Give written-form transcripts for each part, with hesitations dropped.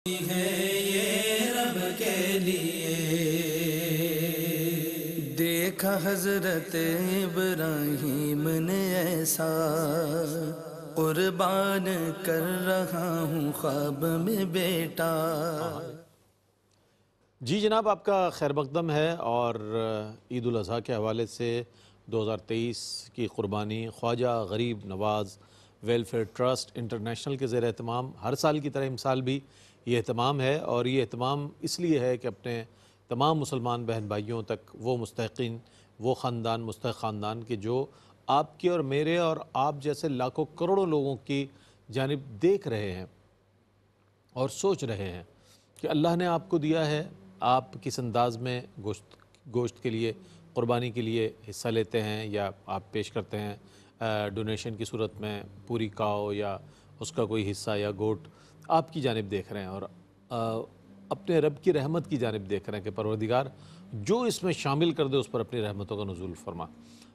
ہے یہ رب کے لیے دیکھا حضرت ابراہیم نے ایسا قربان کر رہا ہوں خواب میں بیٹا۔ جی جناب، آپ کا خیر مقدم ہے اور عید الاضحیٰ کے حوالے سے 2023 کی قربانی خواجہ غریب نواز ویلفیئر ٹرسٹ انٹرنیشنل کے زیر اہتمام ہر سال کی طرح امسال بھی یہ اہتمام ہے، اور یہ اہتمام اس لیے ہے کہ اپنے تمام مسلمان بہن بھائیوں تک وہ مستحقین، وہ خاندان، مستحق خاندان کہ جو آپ کے اور میرے اور آپ جیسے لاکھوں کروڑوں لوگوں کی جانب دیکھ رہے ہیں اور سوچ رہے ہیں کہ اللہ نے آپ کو دیا ہے، آپ کس انداز میں گوشت کے لیے، قربانی کے لیے حصہ لیتے ہیں یا آپ پیش کرتے ہیں ڈونیشن کی صورت میں پوری کاؤ یا اس کا کوئی حصہ یا گوٹ آپ کی جانب دیکھ رہے ہیں اور اپنے رب کی رحمت کی جانب دیکھ رہے ہیں کہ پروردگار جو اس میں شامل کر دے اس پر اپنی رحمتوں کا نزول فرما۔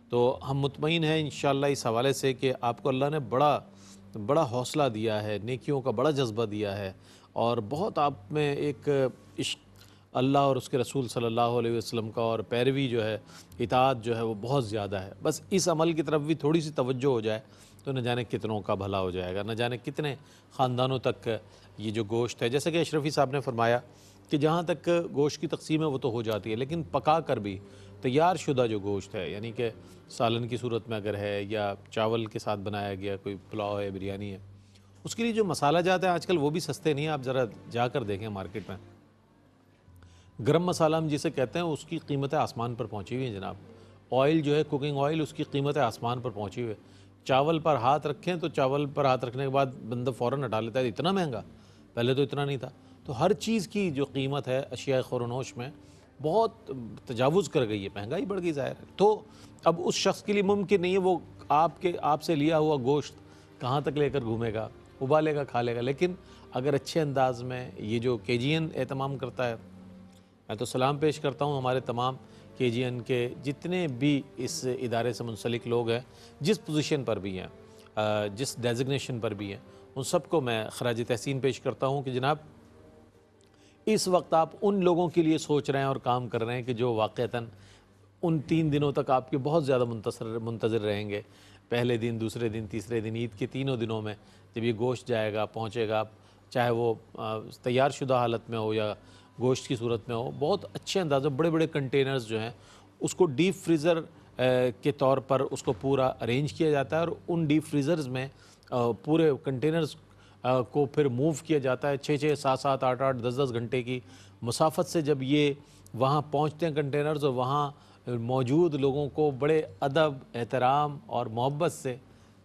تو ہم مطمئن ہیں انشاءاللہ اس حوالے سے کہ آپ کو اللہ نے بڑا حوصلہ دیا ہے، نیکیوں کا بڑا جذبہ دیا ہے، اور بہت آپ میں ایک عشق اللہ اور اس کے رسول صلی اللہ علیہ وسلم کا اور پیروی جو ہے، اطاعت جو ہے وہ بہت زیادہ ہے۔ بس اس عمل کی طرف بھی تھوڑی سی توجہ ہو جائے تو نہ جانے کتنوں کا بھلا ہو جائے گا، نہ جانے کتنے خاندانوں تک یہ جو گوشت ہے، جیسے کہ اشرفی صاحب نے فرمایا کہ جہاں تک گوشت کی تقسیم ہے وہ تو ہو جاتی ہے، لیکن پکا کر بھی تیار شدہ جو گوشت ہے، یعنی کہ سالن کی صورت میں اگر ہے یا چاول کے ساتھ بنایا گیا کوئی پلاؤ ہے، بریانی ہے، اس کے لیے جو مسالہ جات ہے آج کل وہ بھی سستے نہیں ہیں۔ آپ ذرا جا کر دیکھیں مارکیٹ میں، گرم مسالہ ہم جسے کہتے ہیں اس کی قیمتیں آسمان پر پہنچی ہوئی ہیں جناب۔ آئل جو ہے کوکنگ آئل، اس کی قیمتیں آسمان پر پہنچی ہوئی ہے۔ چاول پر ہاتھ رکھیں تو چاول پر ہاتھ رکھنے کے بعد بندہ فوراً ہٹا لیتا ہے، اتنا مہنگا، پہلے تو اتنا نہیں تھا۔ تو ہر چیز کی جو قیمت ہے اشیاء خور و نوش میں بہت تجاوز کر گئی ہے، مہنگائی بڑھ گئی ظاہر ہے۔ تو اب اس شخص کے لیے ممکن نہیں ہے وہ آپ سے لیا ہوا گوشت کہاں تک لے کر گھومے گا، ابالے گا، کھا لے گا، لیکن اگر اچھے انداز میں یہ جو کے جی این اہتمام کرتا ہے، میں تو سلام پیش کرتا ہوں ہمارے تمام کے جی این کے جتنے بھی اس ادارے سے منسلک لوگ ہیں، جس پوزیشن پر بھی ہیں، جس ڈیزگنیشن پر بھی ہیں، ان سب کو میں خراج تحسین پیش کرتا ہوں کہ جناب اس وقت آپ ان لوگوں کے لیے سوچ رہے ہیں اور کام کر رہے ہیں کہ جو واقعتاً ان 3 دنوں تک آپ کے بہت زیادہ منتظر رہیں گے، پہلے دن، دوسرے دن، تیسرے دن، عید کے تینوں دنوں میں جب یہ گوشت جائے گا، پہنچے گا، چاہے وہ تیار شدہ حالت میں ہو یا گوشت کی صورت میں ہو، بہت اچھے انداز میں بڑے بڑے کنٹینرز جو ہیں اس کو ڈیپ فریزر کے طور پر اس کو پورا ارینج کیا جاتا ہے، اور ان ڈیپ فریزرز میں پورے کنٹینرز کو پھر موو کیا جاتا ہے 6 7 7 8 8 10 10 گھنٹے کی مسافت سے جب یہ وہاں پہنچتے ہیں کنٹینرز، اور وہاں موجود لوگوں کو بڑے ادب، احترام اور محبت سے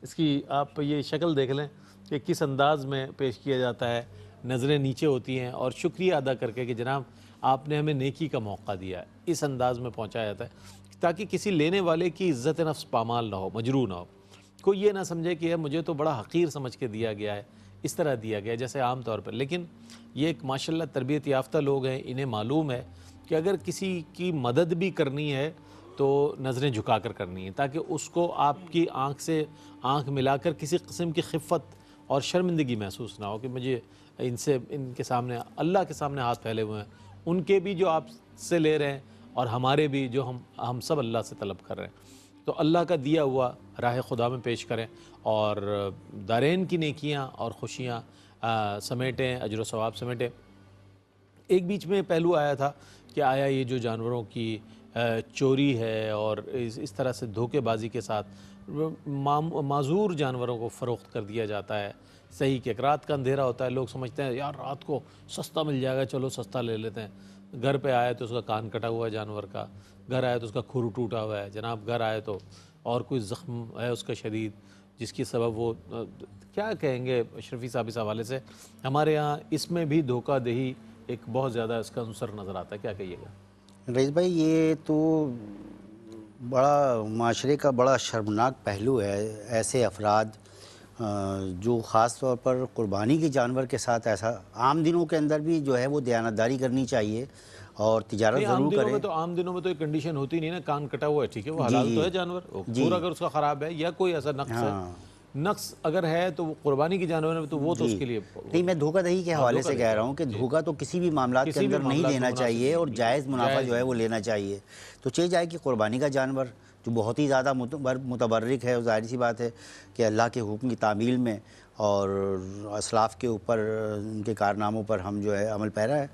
اس کی آپ یہ شکل دیکھ لیں کہ کس انداز میں پیش کیا جاتا ہے، نظریں نیچے ہوتی ہیں اور شکریہ ادا کر کے کہ جناب آپ نے ہمیں نیکی کا موقع دیا ہے، اس انداز میں پہنچایا جاتا ہے تاکہ کسی لینے والے کی عزت نفس پامال نہ ہو، مجروح نہ ہو، کوئی یہ نہ سمجھے کہ مجھے تو بڑا حقیر سمجھ کے دیا گیا ہے، اس طرح دیا گیا ہے جیسے عام طور پر۔ لیکن یہ ایک ماشاءاللہ تربیت یافتہ لوگ ہیں، انہیں معلوم ہے کہ اگر کسی کی مدد بھی کرنی ہے تو نظریں جھکا کر کرنی ہے، تاکہ اس کو آپ کی آنکھ سے آنکھ ملا کر کسی قسم کی خفت اور شرمندگی محسوس نہ ہو کہ مجھے ان کے سامنے، اللہ کے سامنے ہاتھ پھیلے ہوئے ہیں، ان کے بھی جو آپ سے لے رہے ہیں اور ہمارے بھی جو ہم سب اللہ سے طلب کر رہے ہیں، تو اللہ کا دیا ہوا راہ خدا میں پیش کریں اور دارین کی نیکیاں اور خوشیاں سمیٹیں، اجر و ثواب سمیٹیں۔ ایک بیچ میں پہلو آیا تھا کہ آیا یہ جو جانوروں کی چوری ہے اور اس طرح سے دھوکے بازی کے ساتھ معذور جانوروں کو فروخت کر دیا جاتا ہے، صحیح کہ رات کا اندھیرا ہوتا ہے، لوگ سمجھتے ہیں یار رات کو سستا مل جائے گا، چلو سستا لے لیتے ہیں، گھر پہ آئے تو اس کا کان کٹا ہوا ہے جانور کا، گھر آئے تو اس کا کھر ٹوٹا ہوا ہے جناب، گھر آئے تو اور کوئی زخم ہے اس کا شدید، جس کی سبب وہ کیا کہیں گے اشرفی صاحب اس حوالے سے ہمارے ہاں اس میں بھی دھوکہ دہی ایک بہت زیادہ اس کا عنصر نظر آتا ہے، کیا کہیے گا؟ رئیس بھائی، یہ تو بڑا معاشرے کا بڑا شرمناک پہلو ہے، ایسے افراد جو خاص طور پر قربانی کے جانور کے ساتھ ایسا عام دنوں کے اندر بھی جو ہے وہ دیانتداری کرنی چاہیے اور تجارت ضرور کریں۔ عام دنوں میں تو ایک کنڈیشن ہوتی نہیں نا، کان کٹا ہوا ہے ٹھیک ہے، وہ جی حلال تو جی ہے جانور، جی پورا اگر اس کا خراب ہے یا کوئی ایسا نقص ہے ہاں نقص اگر ہے تو وہ قربانی کی جانور میں تو وہ تو اس کے لیے نہیں، میں دھوکہ دہی کے حوالے سے کہہ رہا ہوں کہ دھوکہ تو کسی بھی معاملات کے اندر نہیں دینا چاہیے اور جائز منافع جو ہے وہ لینا چاہیے. تو چل جائے کہ قربانی کا جانور جو بہت ہی زیادہ متبرک ہے، ظاہر سی بات ہے کہ اللہ کے حکم کی تعمیل میں اور اسلاف کے اوپر ان کے کارناموں پر ہم جو ہے عمل پیرا ہے،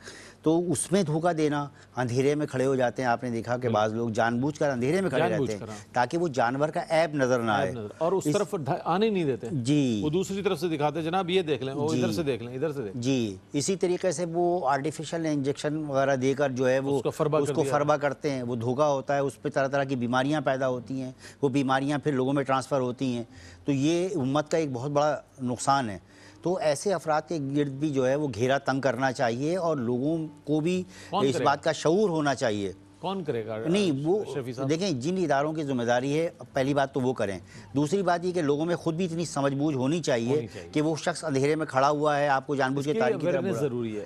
تو اس میں دھوکہ دینا، اندھیرے میں کھڑے ہو جاتے ہیں. آپ نے دیکھا کہ بعض لوگ جان بوجھ کر اندھیرے میں کھڑے رہتے ہیں تاکہ وہ جانور کا عیب نظر نہ آئے اور اس طرف آنے نہیں دیتے. جی، وہ دوسری طرف سے دکھاتے ہیں جناب یہ دیکھ لیں، وہ ادھر سے دیکھ لیں، ادھر سے دیکھ لیں. جی. اسی طریقے سے وہ آرٹیفیشل انجیکشن وغیرہ دے کر جو ہے وہ اس کو فربا کرتے ہیں. وہ دھوکہ ہوتا ہے، اس پہ طرح طرح کی بیماریاں پیدا ہوتی ہیں، وہ بیماریاں پھر لوگوں میں ٹرانسفر ہوتی ہیں. تو یہ امت کا ایک بہت بڑا نقصان ہے. تو ایسے افراد کے گرد بھی جو ہے وہ گھیرا تنگ کرنا چاہیے اور لوگوں کو بھی اس بات کا شعور ہونا چاہیے. کون کرے گا؟ نہیں، وہ دیکھیں جن اداروں کی ذمہ داری ہے پہلی بات تو وہ کریں. دوسری بات یہ کہ لوگوں میں خود بھی اتنی سمجھ بوجھ ہونی چاہیے کہ وہ شخص اندھیرے میں کھڑا ہوا ہے، آپ کو جان بوجھ کے تاریخ کی طرف اویئرنیس ضروری ہے.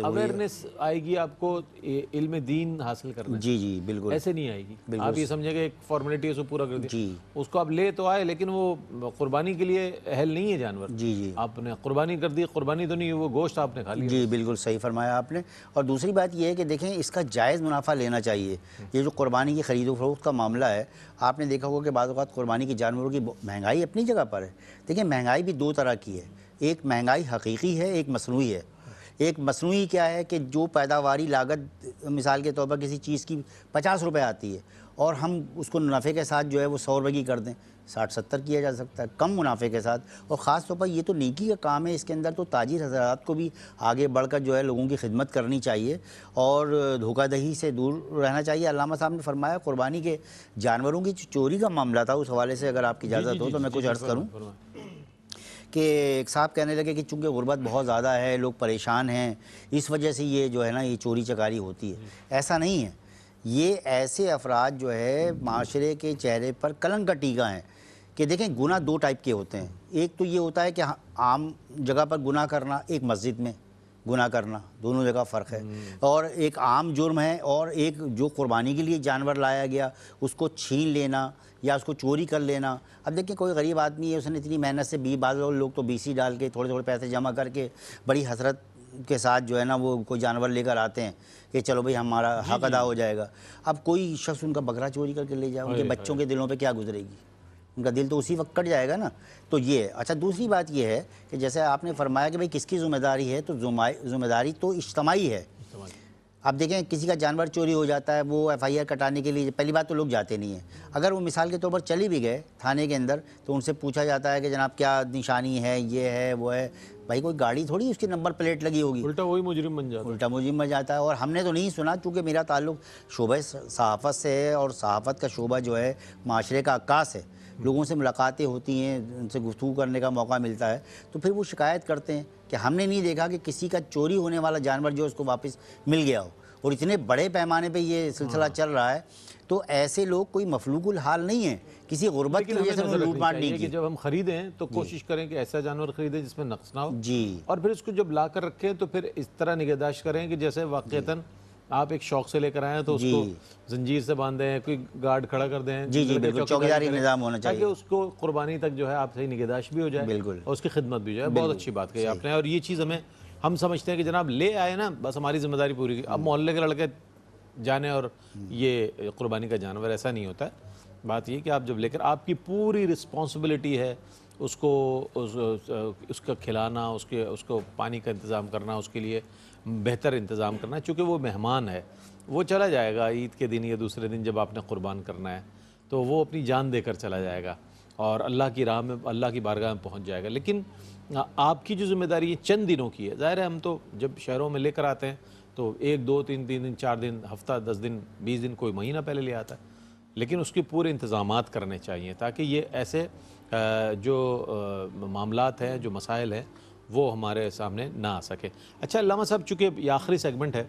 اویئرنیس آئے گی آپ کو علم دین حاصل کرنا. جی جی بالکل ایسے نہیں آئے گی. آپ یہ سمجھیں کہ ایک فارمیلٹی اس کو پورا کر دیا، جی اس کو آپ لے تو آئے لیکن وہ قربانی کے لیے اہل نہیں ہے جانور. جی جی آپ نے قربانی کر دی، قربانی تو نہیں، وہ گوشت آپ نے کھا لیا. جی بالکل صحیح فرمایا آپ نے. اور دوسری بات یہ ہے کہ دیکھیں اس کا جائز منافع لینا چاہیے. یہ جو قربانی کی خرید و فروخت کا معاملہ ہے، آپ نے دیکھا ہوگا کہ بعض اوقات قربانی کے جانوروں کی مہنگائی اپنی جگہ پر ہے. دیکھیں مہنگائی بھی دو طرح کی ہے. ایک مہنگائی حقیقی ہے، ایک مصنوعی ہے. ایک مصنوعی کیا ہے کہ جو پیداواری لاگت مثال کے طور پر کسی چیز کی 50 روپے آتی ہے اور ہم اس کو منافع کے ساتھ جو ہے وہ 100 روپے کی کر دیں، 60-70 کیا جا سکتا ہے کم منافع کے ساتھ. اور خاص طور پر یہ تو نیکی کا کام ہے، اس کے اندر تو تاجر حضرات کو بھی آگے بڑھ کر جو ہے لوگوں کی خدمت کرنی چاہیے اور دھوکہ دہی سے دور رہنا چاہیے. علامہ صاحب نے فرمایا قربانی کے جانوروں کی چوری کا معاملہ تھا، اس حوالے سے اگر آپ کی اجازت ہو تو میں کچھ عرض کروں کہ ایک صاحب کہنے لگے کہ چونکہ غربت بہت زیادہ ہے، لوگ پریشان ہیں، اس وجہ سے یہ جو ہے نا یہ چوری چکاری ہوتی ہے. ایسا نہیں ہے. یہ ایسے افراد جو ہے معاشرے کے چہرے پر کلنک کا ٹیکا ہیں کہ دیکھیں گناہ دو ٹائپ کے ہوتے ہیں. ایک تو یہ ہوتا ہے کہ عام جگہ پر گناہ کرنا، ایک مسجد میں گناہ کرنا، دونوں جگہ فرق ہے. اور ایک عام جرم ہے اور ایک جو قربانی کے لیے جانور لایا گیا اس کو چھین لینا یا اس کو چوری کر لینا. اب دیکھیں کوئی غریب آدمی ہے، اس نے اتنی محنت سے بعض لوگ تو BC ڈال کے تھوڑے تھوڑے پیسے جمع کر کے بڑی حسرت کے ساتھ جو ہے نا وہ کوئی جانور لے کر آتے ہیں کہ چلو بھئی ہمارا حق ادا ہو جائے گا. اب کوئی شخص ان کا بکرا چوری کر کے لے جائے، ان کے بچوں کے دلوں پہ کیا گزرے گی؟ ان کا دل تو اسی وقت کٹ جائے گا نا. تو یہ اچھا. دوسری بات یہ ہے کہ جیسے آپ نے فرمایا کہ بھئی کس کی ذمہ داری ہے، تو ذمہ داری تو اجتماعی ہے. اب دیکھیں کسی کا جانور چوری ہو جاتا ہے، وہ FIR کٹانے کے لیے پہلی بات تو لوگ جاتے نہیں ہیں. اگر وہ مثال کے طور پر چلی بھی گئے تھانے کے اندر تو ان سے پوچھا جاتا ہے کہ جناب کیا نشانی ہے، یہ ہے وہ ہے. بھائی کوئی گاڑی تھوڑی اس کی نمبر پلیٹ لگی ہوگی، الٹا وہی مجرم بن جاتا ہے. الٹا مجرم بن جاتا ہے. اور ہم نے تو نہیں سنا، چونکہ میرا تعلق شعبہ صحافت سے ہے اور صحافت کا شعبہ جو ہے معاشرے کا عکاس ہے. لوگوں سے ملاقاتیں ہوتی ہیں، ان سے گفتگو کرنے کا موقع ملتا ہے، تو پھر وہ شکایت کرتے ہیں کہ ہم نے نہیں دیکھا کہ کسی کا چوری ہونے والا جانور جو اس کو واپس مل گیا ہو. اور اتنے بڑے پیمانے پہ یہ سلسلہ چل رہا ہے. تو ایسے لوگ کوئی مفلوق الحال نہیں ہیں، کسی غربت کی وجہ سے انہوں نے لوٹ مار نہیں کی. جب ہم خریدیں تو کوشش کریں کہ ایسا جانور خریدیں جس میں نقص نہ ہو. جی. اور پھر اس کو جب لا کر رکھیں تو پھر اس طرح نگہداشت کریں کہ جیسے واقعتاً آپ ایک شوق سے لے کر آئیں تو اس کو زنجیر سے باندھ دیں، کوئی گارڈ کھڑا کر دیں. جی جی بالکل، چوکیداری نظام ہونا چاہیے تاکہ اس کو قربانی تک جو ہے آپ صحیح نگہداشت بھی ہو جائے بالکل اور اس کی خدمت بھی جو ہے. بہت اچھی بات کہی آپ نے. اور یہ چیز ہم سمجھتے ہیں کہ جناب لے آئے نا بس ہماری ذمہ داری پوری کی. اب محلے کے لڑکے جانے اور یہ قربانی کا جانور ایسا نہیں ہوتا ہے. بات یہ کہ آپ جب لے کر آپ کی پوری رسپانسبلٹی ہے اس کو اس کا کھلانا، اس کو پانی کا انتظام کرنا، اس کے لیے بہتر انتظام کرنا. چونکہ وہ مہمان ہے، وہ چلا جائے گا عید کے دن یا دوسرے دن جب آپ نے قربان کرنا ہے تو وہ اپنی جان دے کر چلا جائے گا اور اللہ کی راہ میں، اللہ کی بارگاہ میں پہنچ جائے گا. لیکن آپ کی جو ذمہ داری ہے چند دنوں کی ہے. ظاہر ہے ہم تو جب شہروں میں لے کر آتے ہیں تو 1 2 3 دن 4 دن، ہفتہ 10 دن 20 دن، کوئی مہینہ پہلے لے آتا ہے. لیکن اس کے پورے انتظامات کرنے چاہیے تاکہ یہ ایسے جو معاملات ہیں، جو مسائل ہیں، وہ ہمارے سامنے نہ آ سکے. اچھا علامہ صاحب، چونکہ یہ آخری سیگمنٹ ہے،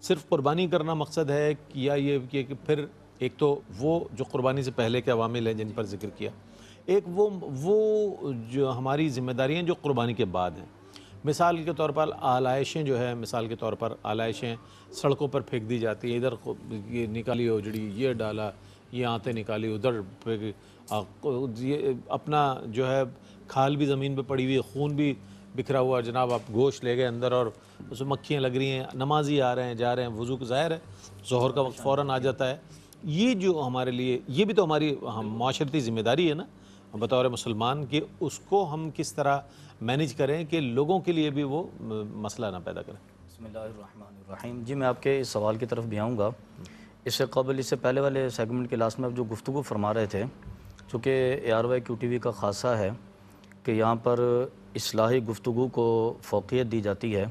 صرف قربانی کرنا مقصد ہے یا یہ کہ پھر ایک تو وہ جو قربانی سے پہلے کے عوامل ہیں جن پر ذکر کیا، ایک وہ جو ہماری ذمہ داریاں جو قربانی کے بعد ہیں. مثال کے طور پر آلائشیں جو ہے، مثال کے طور پر آلائشیں سڑکوں پر پھینک دی جاتی ہیں، ادھر یہ نکالی اجڑی، یہ ڈالا، یہ آنتیں نکالی ادھر پہ یہ اپنا جو ہے کھال بھی زمین پہ پڑی ہوئی ہے، خون بھی بکھرا ہوا، جناب آپ گوشت لے گئے اندر اور اس میں مکھیاں لگ رہی ہیں، نمازی آ رہے ہیں جا رہے ہیں، وضو ظاہر ہے ظہر کا وقت فوراً آ جاتا ہے. یہ جو ہمارے لیے یہ بھی تو ہماری معاشرتی ذمہ داری ہے نا بطور مسلمان، کہ اس کو ہم کس طرح مینیج کریں کہ لوگوں کے لیے بھی وہ مسئلہ نہ پیدا کریں. بسم اللہ الرحمن الرحیم. جی میں آپ کے اس سوال کی طرف بھی آؤں گا. اس سے قبل، اس سے پہلے والے سیگمنٹ کے لاسٹ میں آپ جو گفتگو فرما رہے تھے، چونکہ ARY QTV کا خاصہ ہے کہ یہاں پر اصلاحی گفتگو کو فوقیت دی جاتی ہے.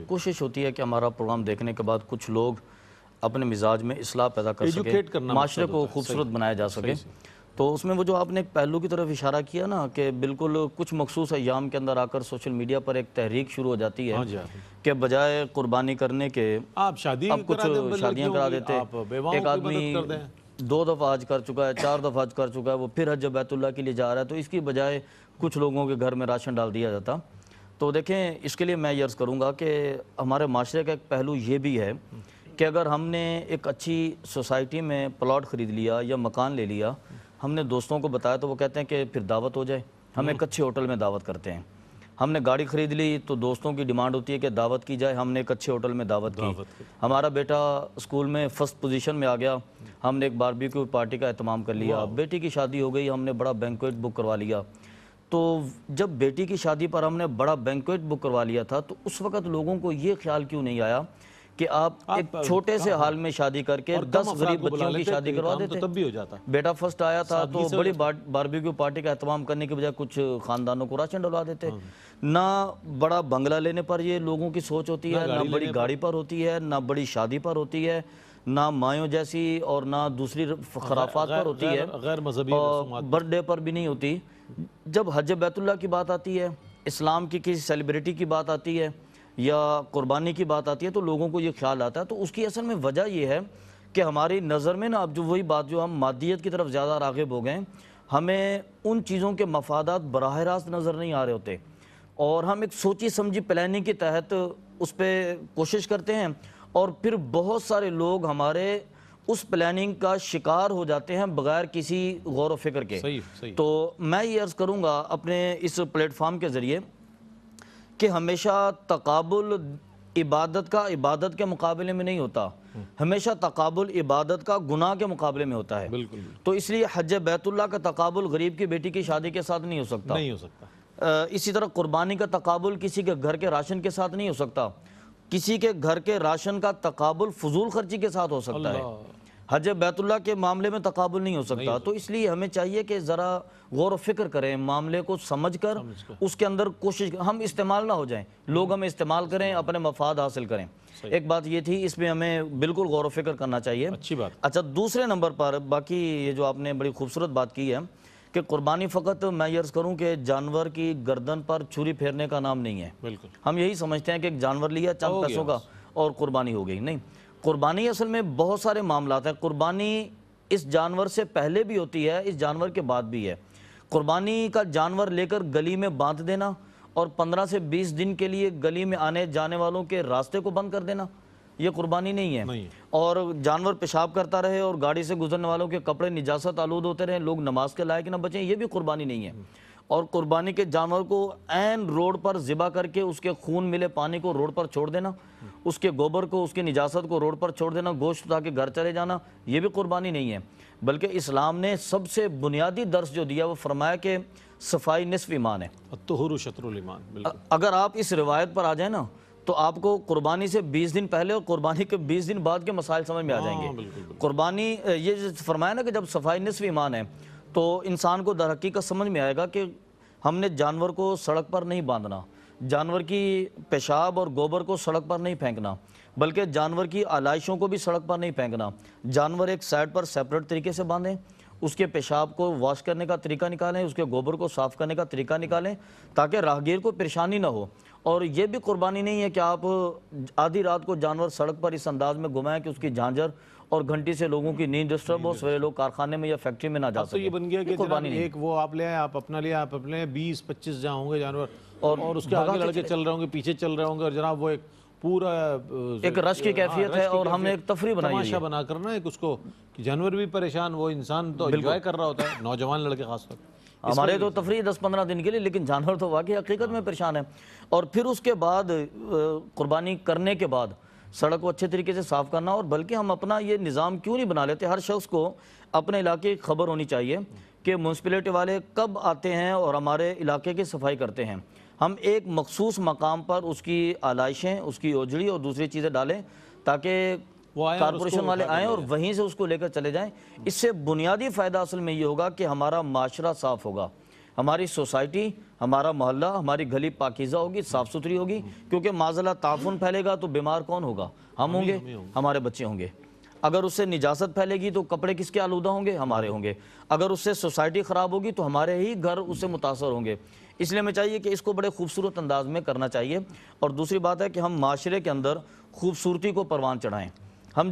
کوشش ہوتی ہے کہ ہمارا پروگرام دیکھنے کے بعد کچھ لوگ اپنے مزاج میں اصلاح پیدا کر سکیں، معاشرے کو خوبصورت بنایا جا سکے. تو اس میں وہ جو آپ نے ایک پہلو کی طرف اشارہ کیا نا کہ بالکل کچھ مخصوص ایام کے اندر آ کر سوشل میڈیا پر ایک تحریک شروع ہو جاتی ہے کہ بجائے قربانی کرنے کے آپ کچھ شادیاں کرا دیتے. ایک آدمی 2 دفعہ حج کر چکا ہے، 4 دفعہ حج کر چکا ہے، وہ پھر حج بیت اللہ کے لیے جا رہا ہے، تو اس کی بجائے کچھ لوگوں کے گھر میں راشن ڈال دیا جاتا. تو دیکھیں اس کے لیے میں یہ عرض کروں گا کہ ہمارے معاشرے کا ایک پہلو یہ بھی ہے کہ اگر ہم نے ایک اچھی سوسائٹی میں پلاٹ خرید لیا یا مکان لے لیا، ہم نے دوستوں کو بتایا تو وہ کہتے ہیں کہ پھر دعوت ہو جائے. ہم ایک اچھے ہوٹل میں دعوت کرتے ہیں. ہم نے گاڑی خرید لی تو دوستوں کی ڈیمانڈ ہوتی ہے کہ دعوت کی جائے، ہم نے ایک اچھے ہوٹل میں دعوت کی. ہمارا بیٹا اسکول میں فرسٹ پوزیشن میں آ گیا، ہم نے ایک باربیکیو پارٹی کا اہتمام کر لیا. بیٹی کی شادی ہو گئی، ہم نے بڑا بینکویٹ بک کروا لیا. تو جب بیٹی کی شادی پر ہم نے بڑا بینکویٹ بک کروا لیا تھا تو اس وقت لوگوں کو یہ خیال کیوں نہیں آیا کہ آپ ایک چھوٹے سے حال میں شادی کر کے 10 غریب بچیوں کی شادی کروا دیتے؟ تب بھی ہو جاتا. بیٹا فرسٹ آیا تھا تو بڑی باربیکیو پارٹی کا اہتمام کرنے کے بجائے کچھ خاندانوں کو راشن ڈلوا دیتے. نہ بڑا بنگلہ لینے پر یہ لوگوں کی سوچ ہوتی ہے، نہ بڑی گاڑی پر ہوتی ہے، نہ بڑی شادی پر ہوتی ہے، نہ مایوں جیسی اور نہ دوسری خرافات پر ہوتی ہے، غیر مذہبی اور برتھ ڈے پر بھی نہیں ہوتی. جب حج بیت اللہ کی بات آتی ہے، اسلام کی کسی سیلیبریٹی کی بات آتی ہے یا قربانی کی بات آتی ہے تو لوگوں کو یہ خیال آتا ہے. تو اس کی اصل میں وجہ یہ ہے کہ ہماری نظر میں نا اب جو وہی بات جو ہم مادیت کی طرف زیادہ راغب ہو گئے، ہمیں ان چیزوں کے مفادات براہ راست نظر نہیں آ رہے ہوتے اور ہم ایک سوچی سمجھی پلاننگ کے تحت اس پہ کوشش کرتے ہیں اور پھر بہت سارے لوگ ہمارے اس پلاننگ کا شکار ہو جاتے ہیں بغیر کسی غور و فکر کے. تو میں یہ عرض کروں گا اپنے اس پلیٹ فارم کے ذریعے کہ ہمیشہ تقابل عبادت کا عبادت کے مقابلے میں نہیں ہوتا، ہمیشہ تقابل عبادت کا گناہ کے مقابلے میں ہوتا ہے. تو اس لیے حج بیت اللہ کا تقابل غریب کی بیٹی کی شادی کے ساتھ نہیں ہو سکتا. اسی طرح قربانی کا تقابل کسی کے گھر کے راشن کے ساتھ نہیں ہو سکتا. کسی کے گھر کے راشن کا تقابل فضول خرچی کے ساتھ ہو سکتا ہے، حج بیت اللہ کے معاملے میں تقابل نہیں ہو سکتا. تو اس لیے ہمیں چاہیے کہ ذرا غور و فکر کریں، معاملے کو سمجھ کر اس کے اندر کوشش، ہم استعمال نہ ہو جائیں، لوگ ہمیں استعمال کریں، اپنے مفاد حاصل کریں. ایک بات یہ تھی، اس میں ہمیں بالکل غور و فکر کرنا چاہیے. اچھی بات. اچھا، دوسرے نمبر پر باقی یہ جو آپ نے بڑی خوبصورت بات کی ہے کہ قربانی فقط میں یہ عرض کروں کہ جانور کی گردن پر چھری پھیرنے کا نام نہیں ہے. ہم یہی سمجھتے ہیں کہ ایک جانور لیا چند پیسوں کا اور قربانی ہو گئی. نہیں، قربانی اصل میں بہت سارے معاملات ہیں. قربانی اس جانور سے پہلے بھی ہوتی ہے، اس جانور کے بعد بھی ہے. قربانی کا جانور لے کر گلی میں باندھ دینا اور 15 سے 20 دن کے لیے گلی میں آنے جانے والوں کے راستے کو بند کر دینا، یہ قربانی نہیں ہے. اور جانور پیشاب کرتا رہے اور گاڑی سے گزرنے والوں کے کپڑے نجاست آلود ہوتے رہے، لوگ نماز کے لائق نہ بچیں، یہ بھی قربانی نہیں ہے. اور قربانی کے جانور کو عین روڈ پر ذبح کر کے اس کے خون ملے پانی کو روڈ پر چھوڑ دینا، اس کے گوبر کو، اس کی نجاست کو روڈ پر چھوڑ دینا، گوشت اٹھا کے گھر چلے جانا، یہ بھی قربانی نہیں ہے. بلکہ اسلام نے سب سے بنیادی درس جو دیا وہ فرمایا کہ صفائی نصف ایمان ہے. الطہور شطر الایمان. اگر آپ اس روایت پر آ جائیں نا تو آپ کو قربانی سے 20 دن پہلے اور قربانی کے 20 دن بعد کے مسائل سمجھ میں آ جائیں گے. قربانی یہ فرمایا نا کہ جب صفائی نصف ایمان ہے تو انسان کو در حقیقت سمجھ میں آئے گا کہ ہم نے جانور کو سڑک پر نہیں باندھنا، جانور کی پیشاب اور گوبر کو سڑک پر نہیں پھینکنا، بلکہ جانور کی آلائشوں کو بھی سڑک پر نہیں پھینکنا. جانور ایک سائڈ پر سیپریٹ طریقے سے باندھیں، اس کے پیشاب کو واش کرنے کا طریقہ نکالیں، اس کے گوبر کو صاف کرنے کا طریقہ نکالیں تاکہ راہگیر کو پریشانی نہ ہو. اور یہ بھی قربانی نہیں ہے کہ آپ آدھی رات کو جانور سڑک پر اس انداز میں گھمائیں کہ اس کی جھانجھر اور گھنٹی سے لوگوں کی نیند ڈسٹرب ہو، سویرے لوگ کارخانے میں یا فیکٹری میں نہ جا سکیں. تو یہ بن گیا کہ جناب ایک وہ آپ لے آئیں، آپ اپنا لے آئیں، آپ اپنے 20-25 جہاں ہوں گے جانور اور اس کے آگے لڑکے چل رہے ہوں گے، پیچھے چل رہے ہوں گے اور جناب وہ ایک پورا ایک رش کی کیفیت ہے اور ہم نے ایک تفریح بنائی ہوئی ہے۔ تماشا بنا کرنا ایک اس کو کہ جانور بھی پریشان، وہ انسان تو انجوائے کر رہا ہوتا ہے، نوجوان لڑکے خاص طور پر۔ ہمارے تو تفریح 10-15 دن کے لیے، لیکن جانور تو واقعی حقیقت میں پریشان ہے۔ اور پھر اس کے بعد قربانی کرنے کے بعد سڑک کو اچھے طریقے سے صاف کرنا، اور بلکہ ہم اپنا یہ نظام کیوں نہیں بنا لیتے، ہر شخص کو اپنے علاقے کی خبر ہونی چاہیے کہ میونسپلٹی والے کب آتے ہیں اور ہمارے علاقے کی صفائی کرتے ہیں۔ ہم ایک مخصوص مقام پر اس کی آلائشیں، اس کی اوجڑی اور دوسری چیزیں ڈالیں تاکہ کارپوریشن والے آئیں اور وہیں سے اس کو لے کر چلے جائیں۔ اس سے بنیادی فائدہ اصل میں یہ ہوگا کہ ہمارا معاشرہ صاف ہوگا، ہماری سوسائٹی، ہمارا محلہ، ہماری گلی پاکیزہ ہوگی، صاف ستھری ہوگی، کیونکہ معاذاللہ تعفن پھیلے گا تو بیمار کون ہوگا؟ ہم ہوں گے، ہمارے بچے ہوں گے۔ اگر اس سے نجاست پھیلے گی تو کپڑے کس کے آلودہ ہوں گے؟ ہمارے ہوں گے۔ اگر اس سے سوسائٹی خراب ہوگی تو ہمارے ہی گھر اس سے متاثر ہوں گے۔ اس لیے ہمیں چاہیے کہ اس کو بڑے خوبصورت انداز میں کرنا چاہیے۔ اور دوسری بات ہے کہ ہم معاشرے کے اندر خوبصورتی کو پروان چڑھائیں۔ ہم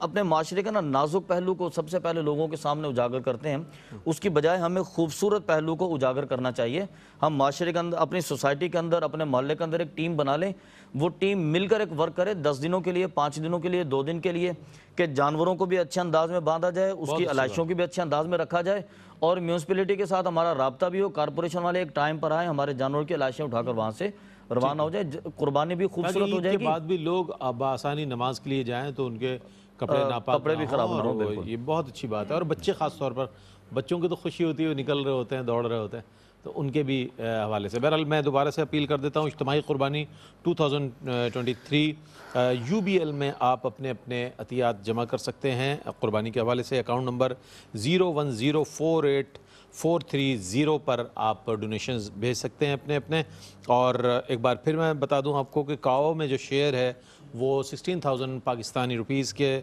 اپنے معاشرے کے نازک پہلو کو سب سے پہلے لوگوں کے سامنے اجاگر کرتے ہیں، اس کی بجائے ہمیں خوبصورت پہلو کو اجاگر کرنا چاہیے۔ ہم معاشرے کے اندر، اپنی سوسائٹی کے اندر، اپنے محلے کے اندر ایک ٹیم بنا لیں، وہ ٹیم مل کر ایک ورک کرے 10 دنوں کے لیے، 5 دنوں کے لیے، 2 دن کے لیے، کہ جانوروں کو بھی اچھے انداز میں باندھا جائے، اس کی علائشوں کی بھی اچھے انداز میں رکھا جائے، اور میونسپلٹی کے ساتھ ہمارا رابطہ بھی ہو، کارپوریشن والے ایک ٹائم پر آئیں، ہمارے جانوروں کی علائشیں اٹھا کر وہاں سے روانہ ہو جائے، قربانی بھی خوبصورت ہو جائے گی، کے بعد بھی لوگ بآسانی نماز کے لیے جائیں تو ان کے کپڑے ناپاک کپڑے بھی خراب نہ ہوں۔ بالکل، یہ بہت اچھی بات ہے۔ اور بچے خاص طور پر، بچوں کی تو خوشی ہوتی ہے، وہ نکل رہے ہوتے ہیں، دوڑ رہے ہوتے ہیں، تو ان کے بھی حوالے سے بہرحال میں دوبارہ سے اپیل کر دیتا ہوں، اجتماعی قربانی 2023 UBL میں آپ اپنے عطیات جمع کر سکتے ہیں قربانی کے حوالے سے۔ اکاؤنٹ نمبر 01048430 پر آپ ڈونیشنز بھیج سکتے ہیں اپنے۔ اور ایک بار پھر میں بتا دوں آپ کو کہ کاؤ میں جو شیئر ہے وہ 16,000 پاکستانی روپیز کے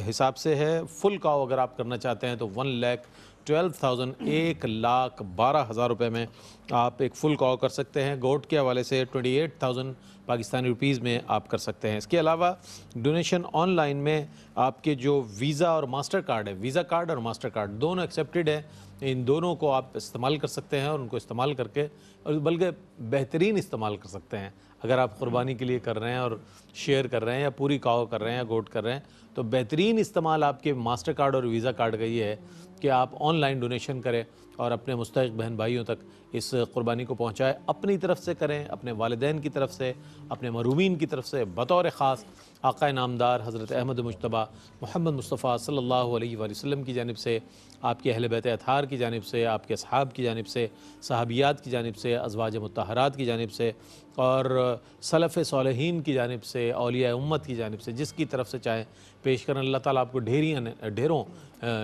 حساب سے ہے۔ فل کاؤ اگر آپ کرنا چاہتے ہیں تو 1,12,000 1,12,000 روپے میں آپ ایک فل کاؤ کر سکتے ہیں۔ گوٹ کے حوالے سے 28,000 پاکستانی روپیز میں آپ کر سکتے ہیں۔ اس کے علاوہ ڈونیشن آن لائن میں آپ کے جو ویزا اور ماسٹر کارڈ ہے، ویزا کارڈ اور ماسٹر کارڈ دونوں ایکسیپٹڈ ہے، ان دونوں کو آپ استعمال کر سکتے ہیں، اور ان کو استعمال کر کے بلکہ بہترین استعمال کر سکتے ہیں۔ اگر آپ قربانی کے لیے کر رہے ہیں اور شیئر کر رہے ہیں یا پوری کاؤ کر رہے ہیں یا گوٹ کر رہے ہیں، تو بہترین استعمال آپ کے ماسٹر کارڈ اور ویزا کارڈ کا یہ ہے کہ آپ آن لائن ڈونیشن کریں اور اپنے مستحق بہن بھائیوں تک اس قربانی کو پہنچائیں۔ اپنی طرف سے کریں، اپنے والدین کی طرف سے، اپنے مرحومین کی طرف سے، بطور خاص آقا نامدار حضرت احمد مجتبیٰ محمد مصطفیٰ صلی اللہ علیہ وآلہ وسلم کی جانب سے، آپ کے اہل بیت اطہار کی جانب سے، آپ کے اصحاب کی جانب سے، صحابیات کی جانب سے، ازواج مطہرات کی جانب سے، اور سلف صالحین کی جانب سے، اولیاء امت کی جانب سے، جس کی طرف سے چاہیں پیش کریں، اللہ تعالیٰ آپ کو ڈھیروں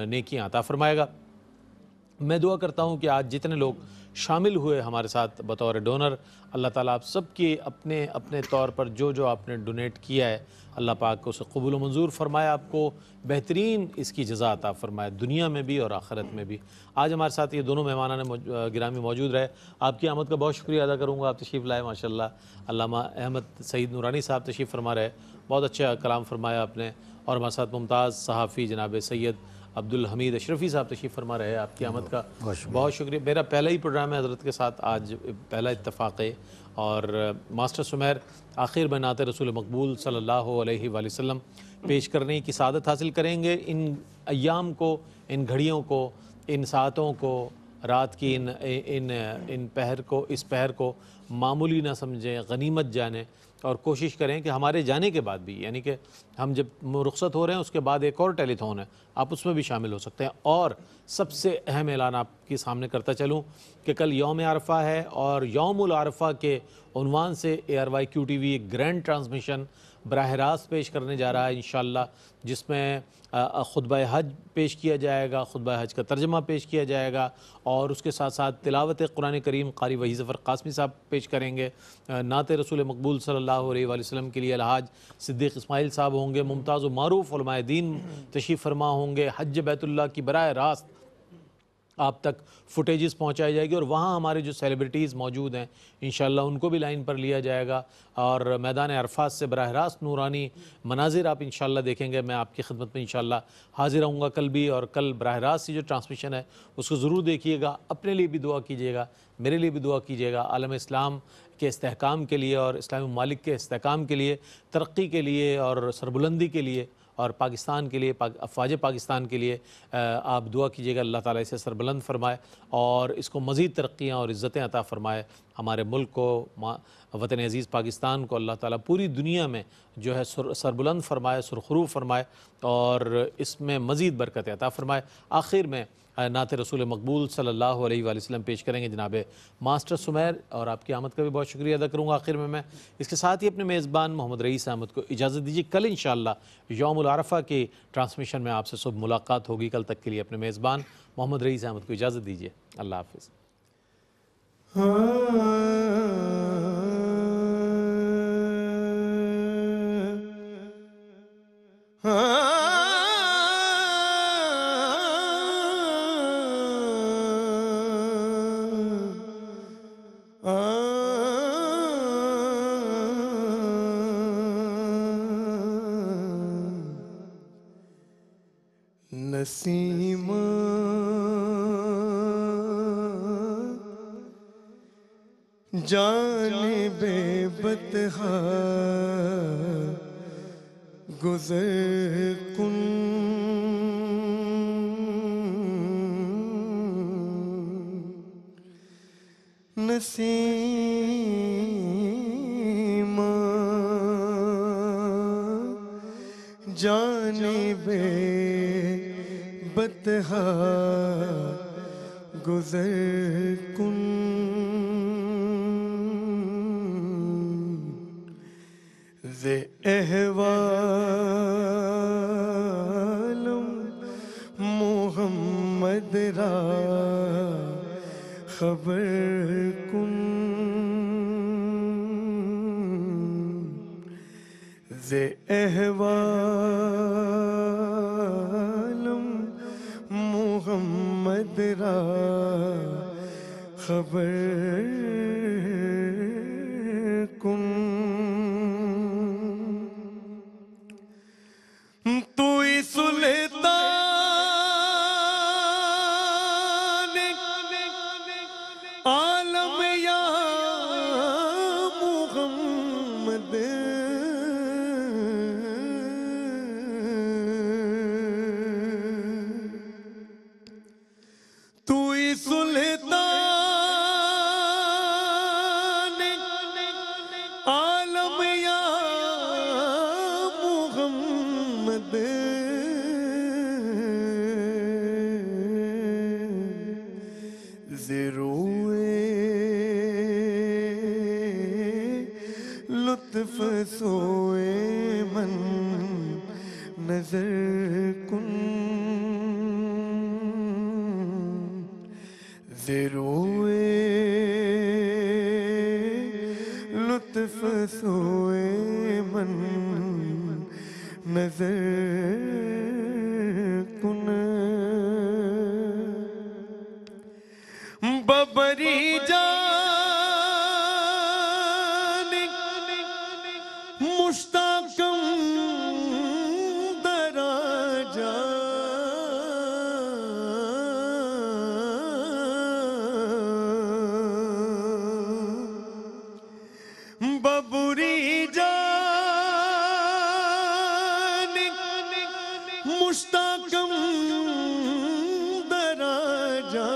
نیکیاں عطا فرمائے گا۔ میں دعا کرتا ہوں کہ آج جتنے لوگ شامل ہوئے ہمارے ساتھ بطور ڈونر، اللہ تعالیٰ آپ سب کی اپنے طور پر جو آپ نے ڈونیٹ کیا ہے، اللہ پاک کو اسے قبول و منظور فرمائے، آپ کو بہترین اس کی جزا عطا فرمائے، دنیا میں بھی اور آخرت میں بھی۔ آج ہمارے ساتھ یہ دونوں مہمانان گرامی موجود رہے، آپ کی آمد کا بہت شکریہ ادا کروں گا، آپ تشریف لائے ماشاءاللہ۔ علامہ احمد سعید نورانی صاحب تشریف فرما رہے، بہت اچھا کلام فرمایا آپ نے، اور ہمارے ساتھ ممتاز صحافی جناب سید عبدالحمید اشرفی صاحب تشریف فرما رہے ہیں، آپ کی آمد کا بہت شکریہ۔ میرا پہلا ہی پروگرام ہے حضرت کے ساتھ، آج پہلا اتفاق ہے، اور ماسٹر سمیر آخر میں نعت رسول مقبول صلی اللہ علیہ وآلہ وسلم پیش کرنے کی سعادت حاصل کریں گے۔ ان ایام کو، ان گھڑیوں کو، ان ساعتوں کو، رات کی ان پہر کو معمولی نہ سمجھیں، غنیمت جانیں، اور کوشش کریں کہ ہمارے جانے کے بعد بھی، یعنی کہ ہم جب رخصت ہو رہے ہیں اس کے بعد ایک اور ٹیلی تھون ہے، آپ اس میں بھی شامل ہو سکتے ہیں۔ اور سب سے اہم اعلان آپ کے سامنے کرتا چلوں کہ کل یوم عرفہ ہے، اور یوم العرفہ کے عنوان سے ARYQ TV ایک گرینڈ ٹرانسمیشن براہ راست پیش کرنے جا رہا ہے انشاءاللہ، جس میں خطبہ حج پیش کیا جائے گا، خطبہ حج کا ترجمہ پیش کیا جائے گا، اور اس کے ساتھ ساتھ تلاوت قرآن کریم قاری وحید ظفر قاسمی صاحب پیش کریں گے، نعت رسول مقبول صلی اللہ علیہ وآلہ وسلم کے لیے الحاج صدیق اسماعیل صاحب ہوں گے، ممتاز و معروف علماء دین تشریف فرما ہوں گے، حج بیت اللہ کی براہ راست آپ تک فوٹیجز پہنچائی جائے گی، اور وہاں ہمارے جو سیلیبریٹیز موجود ہیں انشاءاللہ ان کو بھی لائن پر لیا جائے گا، اور میدان عرفات سے براہ راست نورانی مناظر آپ انشاءاللہ دیکھیں گے۔ میں آپ کی خدمت میں انشاءاللہ حاضر رہوں گا کل بھی، اور کل براہ راست جو ٹرانسمیشن ہے اس کو ضرور دیکھیے گا، اپنے لیے بھی دعا کیجیے گا، میرے لیے بھی دعا کیجیے گا، عالم اسلام کے استحکام کے لیے اور اسلامی ممالک کے استحکام کے لیے، ترقی کے لیے اور سربلندی کے لیے، اور پاکستان کے لیے، افواج پاکستان کے لیے آپ دعا کیجیے گا، اللہ تعالیٰ اسے سربلند فرمائے اور اس کو مزید ترقیاں اور عزتیں عطا فرمائے۔ ہمارے ملک کو، وطن عزیز پاکستان کو اللہ تعالیٰ پوری دنیا میں جو ہے سربلند فرمائے، سرخرو فرمائے، اور اس میں مزید برکت عطا فرمائے۔ آخر میں نعت رسول مقبول صلی اللہ علیہ وآلہ وسلم پیش کریں گے جناب ماسٹر سمیر، اور آپ کی آمد کا بھی بہت شکریہ ادا کروں گا آخر میں اس کے ساتھ ہی اپنے میزبان محمد رئیس احمد کو اجازت دیجیے۔ کل انشاءاللہ یوم العرفہ کی ٹرانسمیشن میں آپ سے صبح ملاقات ہوگی۔ کل تک کے لیے اپنے میزبان محمد رئیس احمد کو اجازت دیجیے، اللہ حافظ۔ نسیمہ جانب بطحا گزر کن، نسیمہ جانب بطحا گزر کن، ز احوالم محمد را خبر کن، ز احوالم محمد را خبر کن، توئی سلطان عالم یا محمد، توئی سلطان عالم یا محمد، زروئے لطف سوئے من نظر کن، زروئے لطف سوئے من نظر کن، ببری جان مشتاقم دراجہ، ببری جان مشتاقم دراجہ،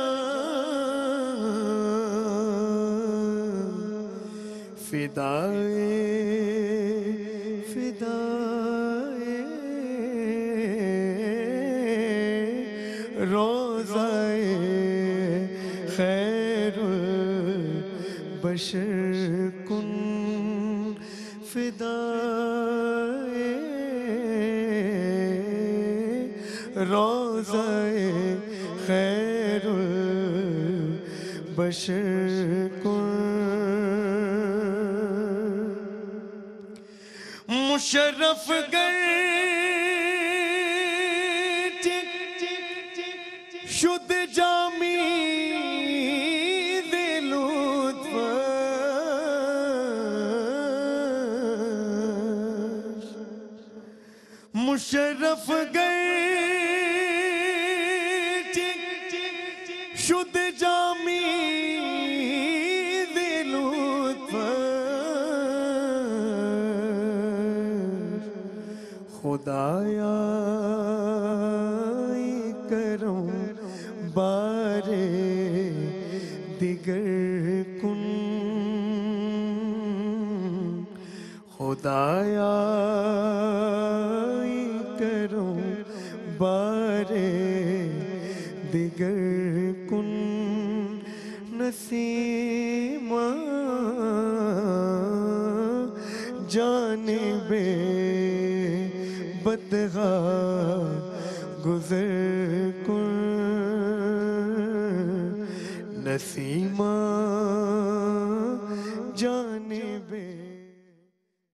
فدائے روضائے خیر البشر کن، فدائے روضائے خیر البشر کن، مشرف گرچہ شد جامی مشرف گئے شد جامی دلوت خدایا کرم بارے دیگر کن خدایا کرم بارے دیگر کن نسیم جانب بدغا گزر کن نسیمہ